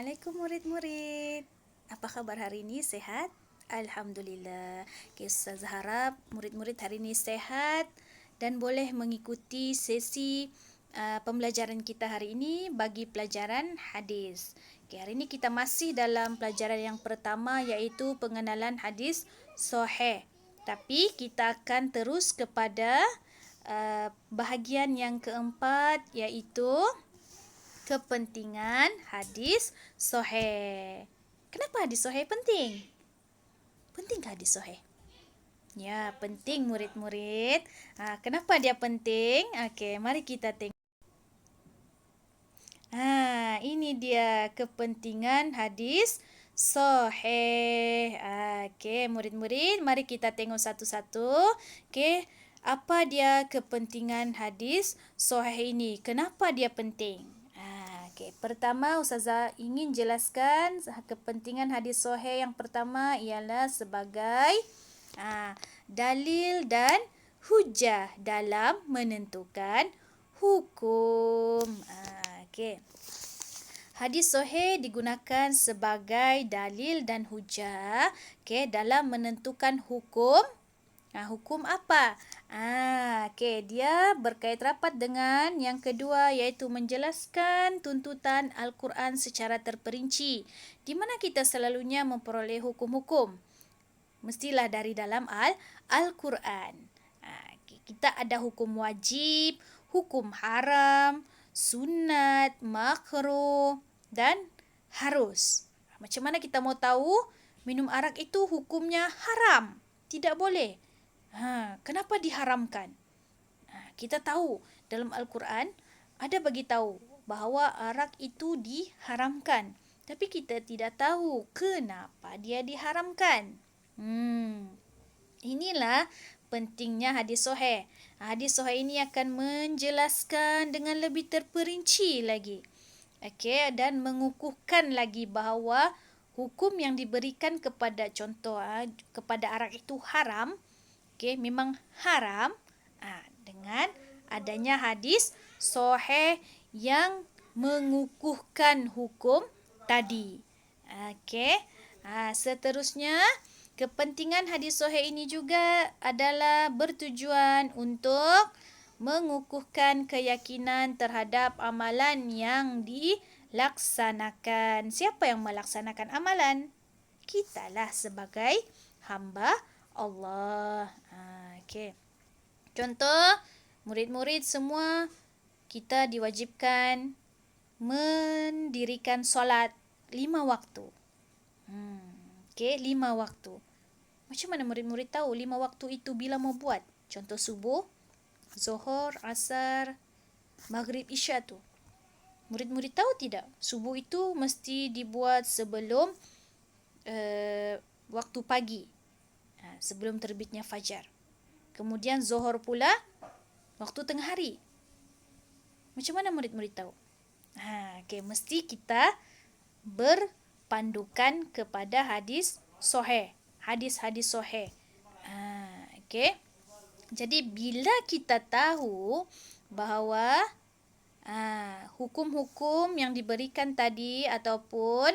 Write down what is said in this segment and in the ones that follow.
Assalamualaikum murid-murid. Apa khabar hari ini? Sehat? Alhamdulillah. Okay, Ustazah harap murid-murid hari ini sehat dan boleh mengikuti sesi pembelajaran kita hari ini bagi pelajaran hadis. Okay, hari ini kita masih dalam pelajaran yang pertama iaitu pengenalan hadis sahih. Tapi kita akan terus kepada bahagian yang keempat iaitu kepentingan hadis sahih. Kenapa hadis sahih penting? Pentingkah hadis sahih? Ya, penting murid-murid. Kenapa dia penting? Okey, mari kita tengok. Ini dia kepentingan hadis sahih. Okey, murid-murid, mari kita tengok satu-satu. Okey, apa dia kepentingan hadis sahih ini? Kenapa dia penting? Okay. Pertama, Ustazah ingin jelaskan kepentingan hadis sahih yang pertama ialah sebagai dalil dan hujah dalam menentukan hukum. Okay. Hadis sahih digunakan sebagai dalil dan hujah dalam menentukan hukum. Hukum apa? Okey, dia berkait rapat dengan yang kedua iaitu menjelaskan tuntutan Al-Quran secara terperinci. Di mana kita selalunya memperoleh hukum-hukum? Mestilah dari dalam Al-Quran. Kita ada hukum wajib, hukum haram, sunat, makruh dan harus. Macam mana kita mau tahu minum arak itu hukumnya haram? Tidak boleh. Kenapa diharamkan? Kita tahu dalam Al-Quran ada bagi tahu bahawa arak itu diharamkan. Tapi kita tidak tahu kenapa dia diharamkan. Inilah pentingnya hadis sahih. Hadis sahih ini akan menjelaskan dengan lebih terperinci lagi. Okey, dan mengukuhkan lagi bahawa hukum yang diberikan kepada contoh kepada arak itu haram. Okey, memang haram dengan adanya hadis sahih yang mengukuhkan hukum tadi. Okey. Seterusnya, kepentingan hadis sahih ini juga adalah bertujuan untuk mengukuhkan keyakinan terhadap amalan yang dilaksanakan. Siapa yang melaksanakan amalan? Kitalah sebagai hamba Allah. Okey. Contoh, murid-murid semua kita diwajibkan mendirikan solat 5 waktu. Okey, 5 waktu. Macam mana murid-murid tahu 5 waktu itu bila mau buat? Contoh subuh, zuhur, asar, maghrib, isya tu. Murid-murid tahu tidak? Subuh itu mesti dibuat sebelum waktu pagi. Sebelum terbitnya fajar. Kemudian zuhur pula waktu tengah hari. Macam mana murid-murid tahu? Okey, mesti kita berpandukan kepada hadis sahih. Hadis-hadis sahih. Okey. Jadi bila kita tahu bahawa hukum-hukum yang diberikan tadi ataupun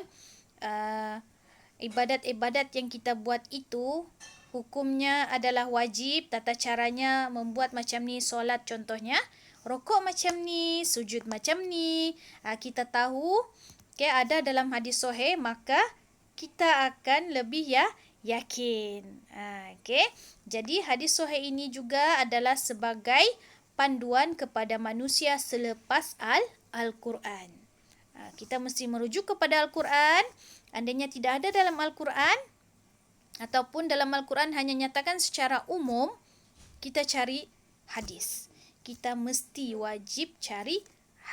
ibadat-ibadat yang kita buat itu hukumnya adalah wajib, tata caranya membuat macam ni, solat contohnya, rokok macam ni, sujud macam ni. Kita tahu ada dalam hadis sahih, maka kita akan lebih yakin. Jadi hadis sahih ini juga adalah sebagai panduan kepada manusia selepas Al-Quran. Kita mesti merujuk kepada Al-Quran. Andainya tidak ada dalam Al-Quran, ataupun dalam Al-Quran hanya nyatakan secara umum, kita cari hadis. Kita mesti wajib cari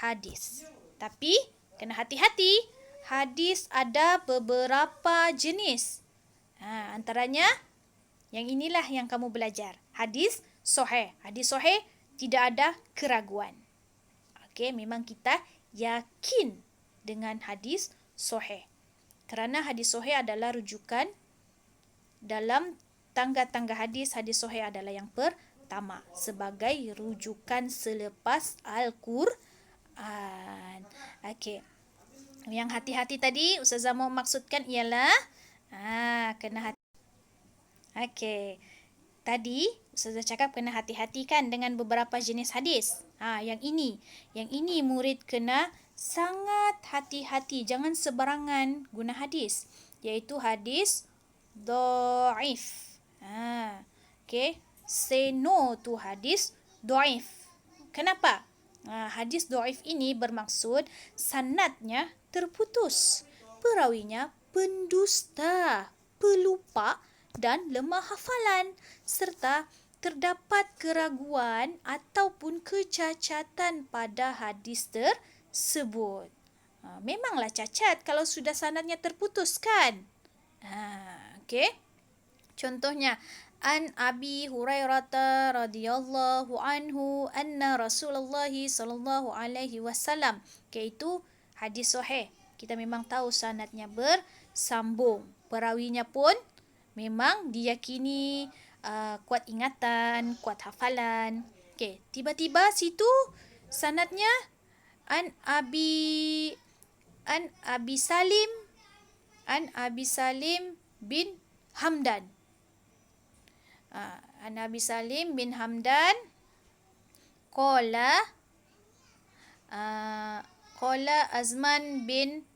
hadis. Tapi kena hati-hati. Hadis ada beberapa jenis. Antaranya yang inilah yang kamu belajar. Hadis sahih. Hadis sahih tidak ada keraguan. Okey, memang kita yakin dengan hadis sahih. Kerana hadis sahih adalah rujukan dalam tangga-tangga hadis. Hadis sahih adalah yang pertama sebagai rujukan selepas Al-Quran. Okey. Yang hati-hati tadi Ustazah mau maksudkan ialah kena hati. Okey. Tadi Ustazah cakap kena hati-hati kan dengan beberapa jenis hadis. Yang ini murid kena sangat hati-hati. Jangan sebarangan guna hadis. Iaitu hadis dhaif. Okey. Say no to hadis dhaif. Kenapa? Hadis dhaif ini bermaksud sanadnya terputus. Perawinya pendusta, pelupa dan lemah hafalan serta terdapat keraguan ataupun kecacatan pada hadis tersebut. Memanglah cacat kalau sudah sanadnya terputus kan? Okey. Contohnya an Abi Hurairah radhiyallahu anhu anna Rasulullah sallallahu alaihi wasallam. Iaitu hadis sahih. Kita memang tahu sanadnya bersambung. Perawinya pun memang diyakini kuat ingatan, kuat hafalan. Okey, tiba-tiba situ sanadnya an Abi Salim bin Hamdan. An Abi Salim bin Hamdan qala Azman bin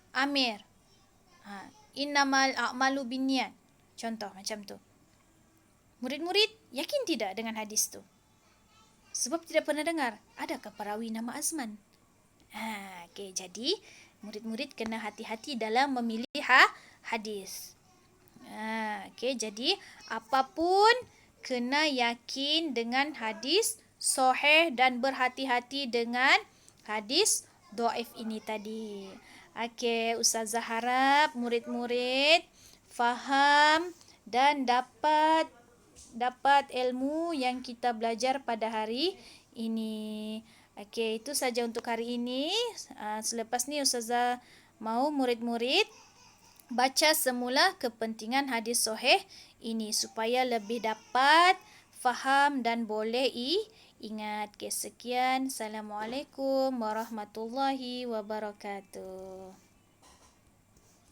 Amir. Innamal a'malu binniyat. Contoh macam tu. Murid-murid yakin tidak dengan hadis tu? Sebab tidak pernah dengar. Adakah perawi nama Azman? Okey, jadi murid-murid kena hati-hati dalam memilih hadis. Okey, jadi apapun kena yakin dengan hadis sahih dan berhati-hati dengan hadis dhaif ini tadi. Okey, Ustazah harap murid-murid faham dan dapat ilmu yang kita belajar pada hari ini. Okey, itu saja untuk hari ini. Selepas ni Ustazah mahu murid-murid baca semula kepentingan hadis sahih ini supaya lebih dapat faham dan boleh ingat. Sekian. Assalamualaikum warahmatullahi wabarakatuh.